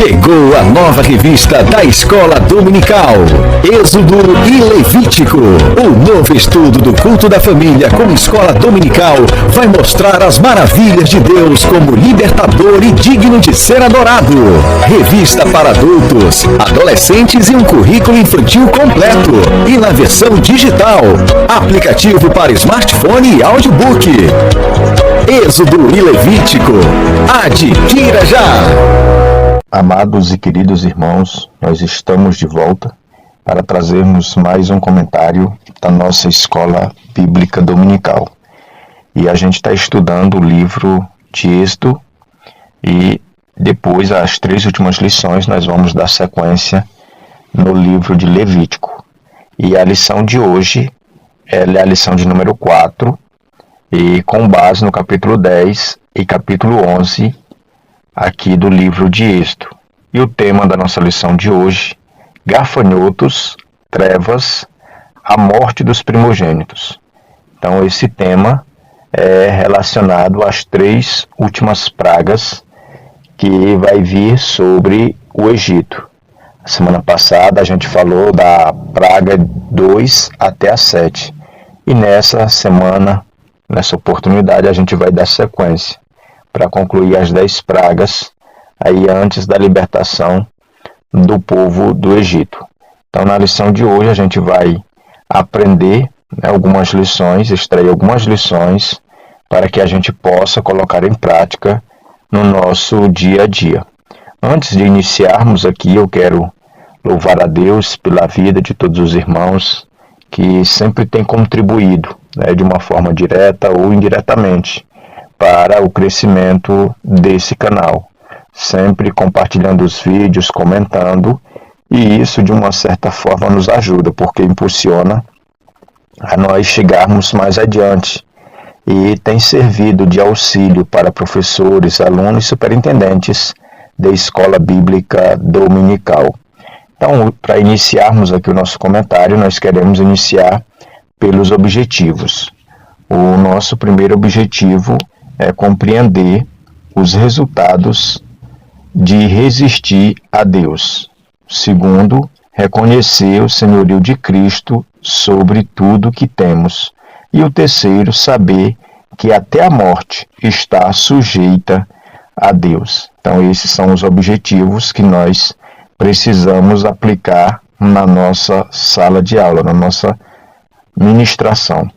Chegou a nova revista da Escola Dominical, Êxodo e Levítico. O novo estudo do culto da família como escola dominical vai mostrar as maravilhas de Deus como libertador e digno de ser adorado. Revista para adultos, adolescentes e um currículo infantil completo. E na versão digital, aplicativo para smartphone e audiobook. Êxodo e Levítico. Adquira já! Amados e queridos irmãos, nós estamos de volta para trazermos mais um comentário da nossa escola bíblica dominical. E a gente está estudando o livro de Êxodo e depois, as 3 últimas lições, nós vamos dar sequência no livro de Levítico. E a lição de hoje é a lição de número 4, e com base no capítulo 10 e capítulo 11, aqui do livro de Êxodo. E o tema da nossa lição de hoje: gafanhotos, trevas, a morte dos primogênitos. Então esse tema é relacionado às 3 últimas pragas que vai vir sobre o Egito. A semana passada a gente falou da praga 2 até a 7. E nessa semana, nessa oportunidade, a gente vai dar sequência para concluir as 10 pragas aí antes da libertação do povo do Egito. Então, na lição de hoje, a gente vai aprender algumas lições, extrair algumas lições para que a gente possa colocar em prática no nosso dia a dia. Antes de iniciarmos aqui, eu quero louvar a Deus pela vida de todos os irmãos que sempre têm contribuído, de uma forma direta ou indiretamente, para o crescimento desse canal, sempre compartilhando os vídeos, comentando, e isso de uma certa forma nos ajuda, porque impulsiona a nós chegarmos mais adiante, e tem servido de auxílio para professores, alunos e superintendentes da Escola Bíblica Dominical. Então, para iniciarmos aqui o nosso comentário, nós queremos iniciar pelos objetivos. O nosso primeiro objetivo é compreender os resultados de resistir a Deus. Segundo, reconhecer o senhorio de Cristo sobre tudo que temos. E o terceiro, saber que até a morte está sujeita a Deus. Então, esses são os objetivos que nós precisamos aplicar na nossa sala de aula, na nossa ministração.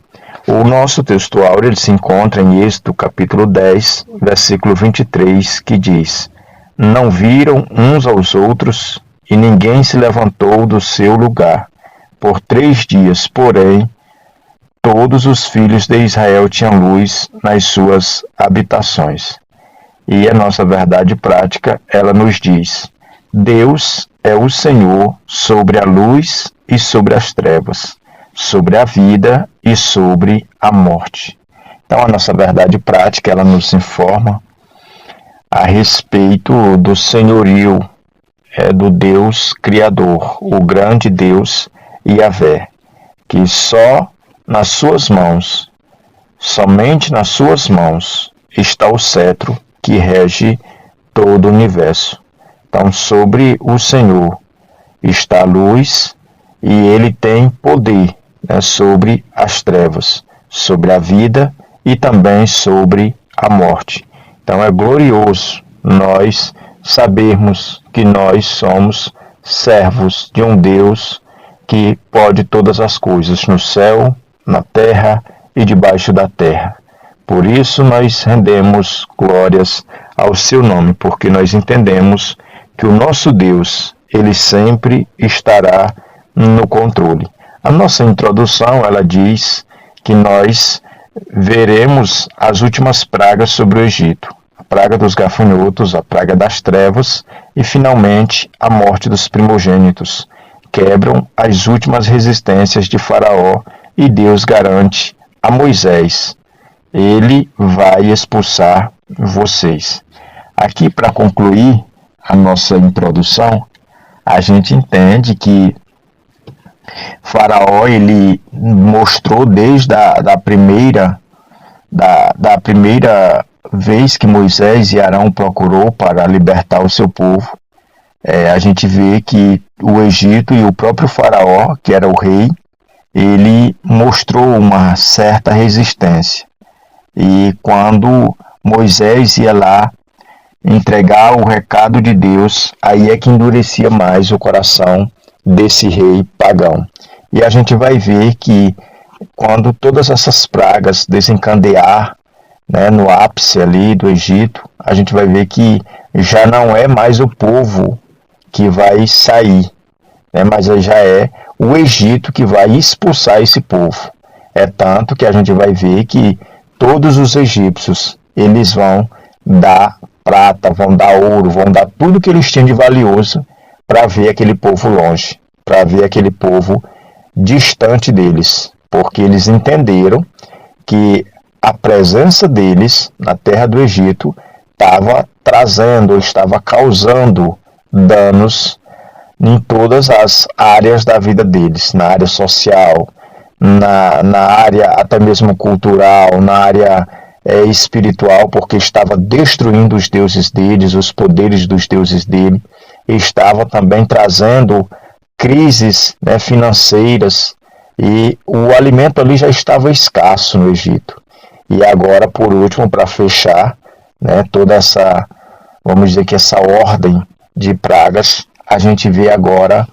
O nosso texto áureo se encontra em Êxodo capítulo 10, versículo 23, que diz: não viram uns aos outros, e ninguém se levantou do seu lugar. Por 3 dias, porém, todos os filhos de Israel tinham luz nas suas habitações. E a nossa verdade prática, ela nos diz: Deus é o Senhor sobre a luz e sobre as trevas, sobre a vida e sobre a morte. Então, a nossa verdade prática, ela nos informa a respeito do senhorio do Deus Criador, o grande Deus Yahvé, que só nas suas mãos, somente nas suas mãos, está o cetro que rege todo o universo. Então, sobre o Senhor está a luz e ele tem poder sobre as trevas, sobre a vida e também sobre a morte. Então é glorioso nós sabermos que nós somos servos de um Deus que pode todas as coisas, no céu, na terra e debaixo da terra. Por isso nós rendemos glórias ao seu nome, porque nós entendemos que o nosso Deus, ele sempre estará no controle. A nossa introdução, ela diz que nós veremos as últimas pragas sobre o Egito. A praga dos gafanhotos, a praga das trevas e, finalmente, a morte dos primogênitos. Quebram as últimas resistências de Faraó e Deus garante a Moisés: ele vai expulsar vocês. Aqui, para concluir a nossa introdução, a gente entende que Faraó, ele mostrou desde a primeira vez que Moisés e Arão procurou para libertar o seu povo, a gente vê que o Egito e o próprio faraó, que era o rei, ele mostrou uma certa resistência. E quando Moisés ia lá entregar o recado de Deus, aí é que endurecia mais o coração desse rei pagão. E a gente vai ver que quando todas essas pragas desencadear, né, no ápice ali do Egito, a gente vai ver que já não é mais o povo que vai sair, né, mas já é o Egito que vai expulsar esse povo. É tanto que a gente vai ver que todos os egípcios, eles vão dar prata, vão dar ouro, vão dar tudo que eles tinham de valioso para ver aquele povo longe, para ver aquele povo distante deles, porque eles entenderam que a presença deles na terra do Egito estava trazendo, estava causando danos em todas as áreas da vida deles, na área social, na área até mesmo cultural, na área espiritual, porque estava destruindo os deuses deles, os poderes dos deuses dele, estava também trazendo crises, né, financeiras, e o alimento ali já estava escasso no Egito. E agora, por último, para fechar, né, toda essa, vamos dizer que essa ordem de pragas, a gente vê agora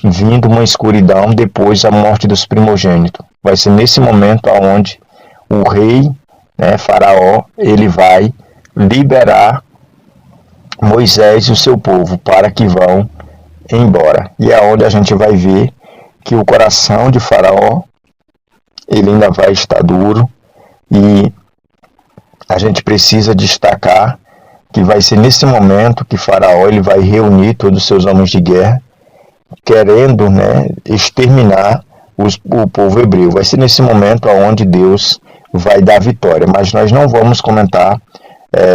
vindo uma escuridão depois da morte dos primogênitos. Vai ser nesse momento aonde o rei, né, Faraó, ele vai liberar Moisés e o seu povo para que vão embora. E é onde a gente vai ver que o coração de Faraó, ele ainda vai estar duro, e a gente precisa destacar que vai ser nesse momento que Faraó ele vai reunir todos os seus homens de guerra, querendo, né, exterminar o povo hebreu. Vai ser nesse momento onde Deus vai dar vitória, mas nós não vamos comentar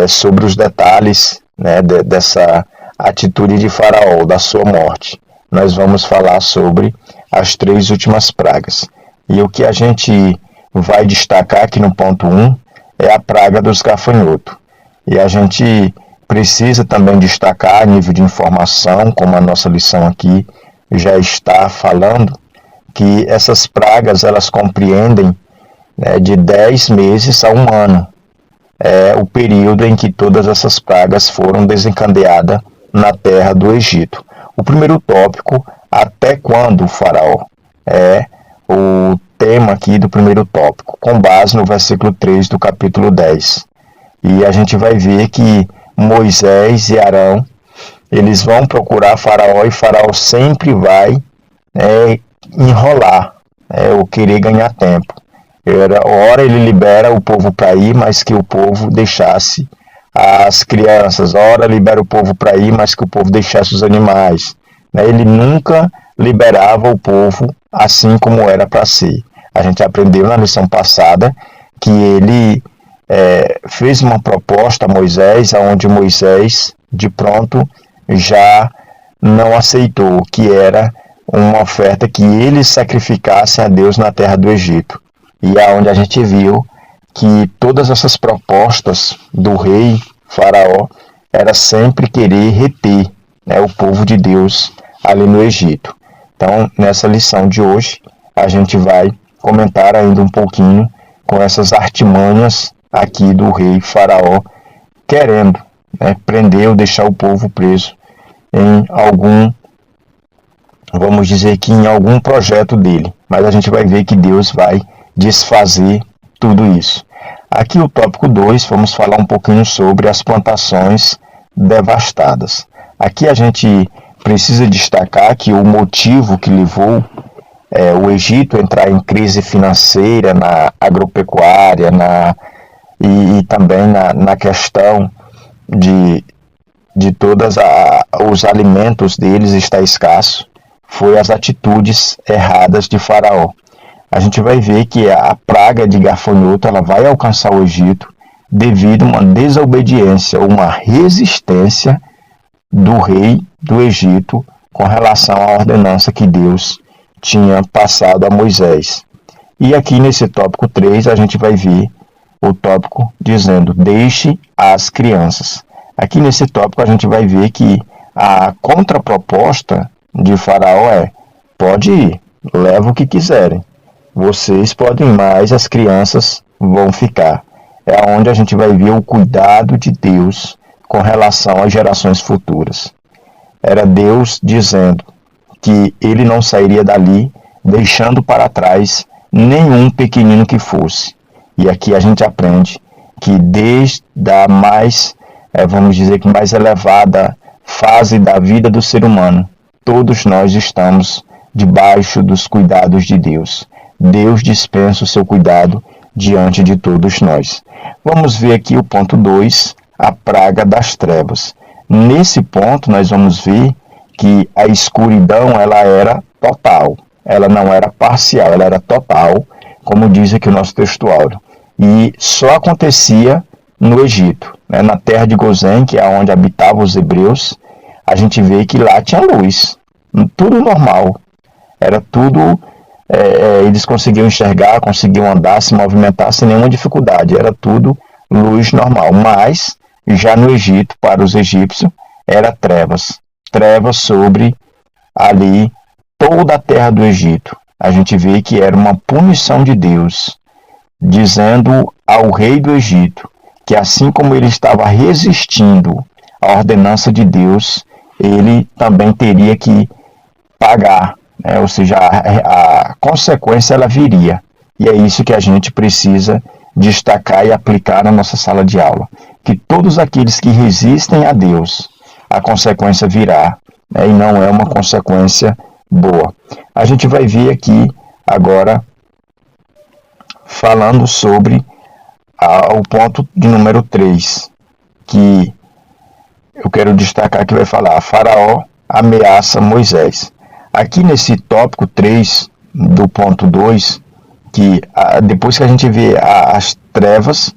sobre os detalhes, né, dessa atitude de Faraó, da sua morte. Nós vamos falar sobre as 3 últimas pragas. E o que a gente vai destacar aqui no ponto 1 é a praga dos gafanhotos. E a gente precisa também destacar a nível de informação, como a nossa lição aqui já está falando, que essas pragas elas compreendem, né, de 10 meses a 1 ano. É o período em que todas essas pragas foram desencadeadas na terra do Egito. O primeiro tópico, até quando o faraó, é o tema aqui do primeiro tópico, com base no versículo 3 do capítulo 10. E a gente vai ver que Moisés e Arão, eles vão procurar Faraó, e Faraó sempre vai enrolar, ou querer ganhar tempo. Ora ele libera o povo para ir, mas que o povo deixasse as crianças. Ora libera o povo para ir, mas que o povo deixasse os animais. Ele nunca liberava o povo assim como era para ser. A gente aprendeu na lição passada que ele fez uma proposta a Moisés, onde Moisés, de pronto, já não aceitou, que era uma oferta que eles sacrificassem a Deus na terra do Egito. E é onde a gente viu que todas essas propostas do rei Faraó era sempre querer reter, né, o povo de Deus ali no Egito. Então, nessa lição de hoje, a gente vai comentar ainda um pouquinho com essas artimanhas aqui do rei Faraó, querendo, né, prender ou deixar o povo preso em algum, vamos dizer que em algum projeto dele. Mas a gente vai ver que Deus vai desfazer tudo isso. Aqui o tópico 2, vamos falar um pouquinho sobre as plantações devastadas. Aqui a gente precisa destacar que o motivo que levou o Egito a entrar em crise financeira, na agropecuária, e também na questão de todos os alimentos deles estar escasso, foi as atitudes erradas de Faraó. A gente vai ver que a praga de gafanhoto ela vai alcançar o Egito devido a uma desobediência, uma resistência do rei do Egito com relação à ordenança que Deus tinha passado a Moisés. E aqui nesse tópico 3 a gente vai ver o tópico dizendo: deixe as crianças. Aqui nesse tópico a gente vai ver que A contraproposta de Faraó é: pode ir, leva o que quiserem. Vocês podem ir, mas as crianças vão ficar. É onde a gente vai ver o cuidado de Deus com relação às gerações futuras. Era Deus dizendo que ele não sairia dali deixando para trás nenhum pequenino que fosse. E aqui a gente aprende que desde a mais, vamos dizer que mais elevada fase da vida do ser humano, todos nós estamos debaixo dos cuidados de Deus. Deus dispensa o seu cuidado diante de todos nós. Vamos ver aqui o ponto 2, a praga das trevas. Nesse ponto nós vamos ver que a escuridão ela era total, ela não era parcial, ela era total, como diz aqui o nosso textuário. E só acontecia no Egito, né? Na terra de Gozém, que é onde habitavam os hebreus, a gente vê que lá tinha luz, tudo normal, era tudo, eles conseguiam enxergar, conseguiam andar, se movimentar sem nenhuma dificuldade, era tudo luz normal. Mas já no Egito, para os egípcios, era trevas, trevas sobre ali toda a terra do Egito. A gente vê que era uma punição de Deus, dizendo ao rei do Egito que assim como ele estava resistindo à ordenança de Deus, ele também teria que pagar, né? Ou seja, a consequência ela viria. E é isso que a gente precisa destacar e aplicar na nossa sala de aula. Que todos aqueles que resistem a Deus, a consequência virá, né? E não é uma consequência boa. A gente vai ver aqui agora falando sobre o ponto de número 3, que eu quero destacar que vai falar: Faraó ameaça Moisés. Aqui nesse tópico 3 do ponto 2, que depois que a gente vê as trevas,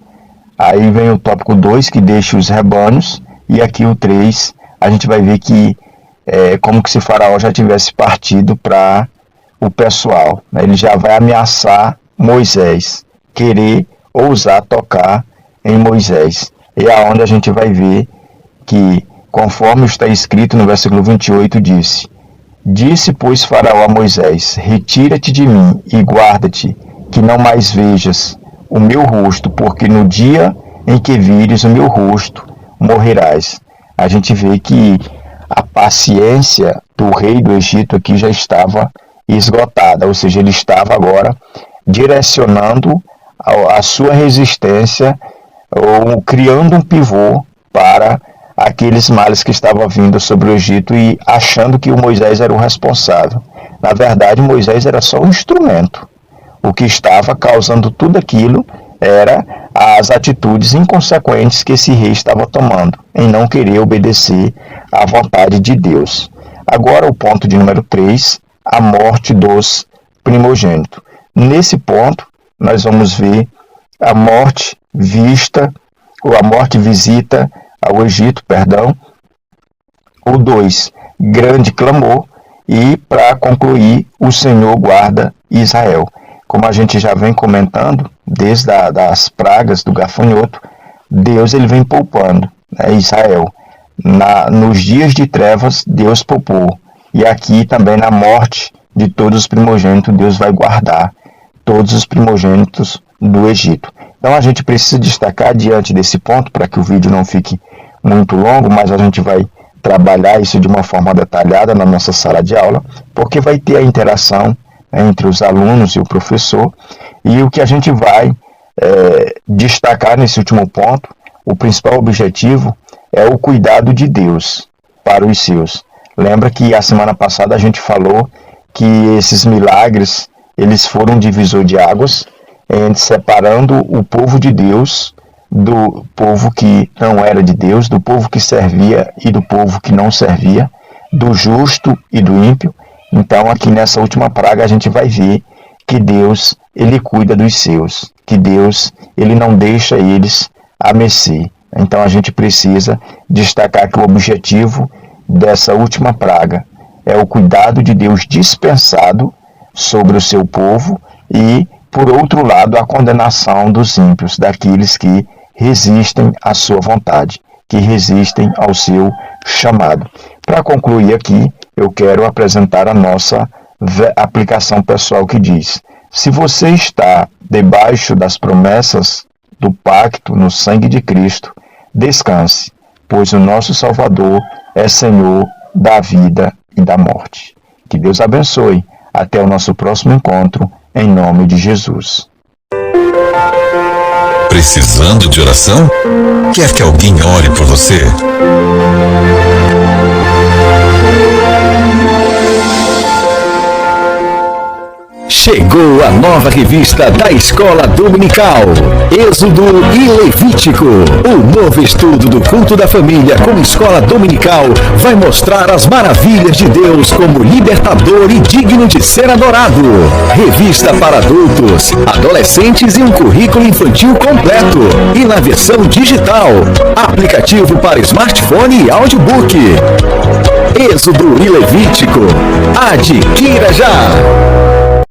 aí vem o tópico 2 que deixa os rebanhos, e aqui o 3 a gente vai ver que é como que se Faraó já tivesse partido para o pessoal, né? Ele já vai ameaçar Moisés, querer ousar tocar em Moisés. E é onde a gente vai ver que, conforme está escrito no versículo 28, disse, pois, Faraó a Moisés: retira-te de mim e guarda-te, que não mais vejas o meu rosto, porque no dia em que vires o meu rosto, morrerás. A gente vê que a paciência do rei do Egito aqui já estava esgotada, ou seja, ele estava agora direcionando a sua resistência ou criando um pivô para aqueles males que estavam vindo sobre o Egito e achando que o Moisés era o responsável. Na verdade, Moisés era só um instrumento. O que estava causando tudo aquilo era as atitudes inconsequentes que esse rei estava tomando, em não querer obedecer à vontade de Deus. Agora o ponto de número 3, a morte dos primogênitos. Nesse ponto, nós vamos ver a morte vista, ou a morte visita ao Egito, O 2, grande clamor. E, para concluir, o Senhor guarda Israel. Como a gente já vem comentando, desde das pragas do gafanhoto, Deus ele vem poupando, né, Israel. Nos dias de trevas, Deus poupou. E aqui também na morte de todos os primogênitos, Deus vai guardar todos os primogênitos do Egito. Então a gente precisa destacar diante desse ponto, para que o vídeo não fique muito longo, mas a gente vai trabalhar isso de uma forma detalhada na nossa sala de aula, porque vai ter a interação entre os alunos e o professor, e o que a gente vai destacar nesse último ponto, o principal objetivo é o cuidado de Deus para os seus. Lembra que a semana passada a gente falou que esses milagres, eles foram um divisor de águas, separando o povo de Deus do povo que não era de Deus, do povo que servia e do povo que não servia, do justo e do ímpio. Então aqui nessa última praga a gente vai ver que Deus ele cuida dos seus, que Deus ele não deixa eles à mercê. Então a gente precisa destacar que o objetivo dessa última praga é o cuidado de Deus dispensado sobre o seu povo e, por outro lado, a condenação dos ímpios, daqueles que resistem à sua vontade, que resistem ao seu chamado. Para concluir aqui, eu quero apresentar a nossa aplicação pessoal que diz: se você está debaixo das promessas do pacto no sangue de Cristo, descanse, pois o nosso Salvador é Senhor da vida e da morte. Que Deus abençoe. Até o nosso próximo encontro, em nome de Jesus. Precisando de oração? Quer que alguém ore por você? Chegou a nova revista da Escola Dominical, Êxodo e Levítico. O novo estudo do culto da família como escola dominical vai mostrar as maravilhas de Deus como libertador e digno de ser adorado. Revista para adultos, adolescentes e um currículo infantil completo. E na versão digital, aplicativo para smartphone e audiobook. Êxodo e Levítico. Adquira já!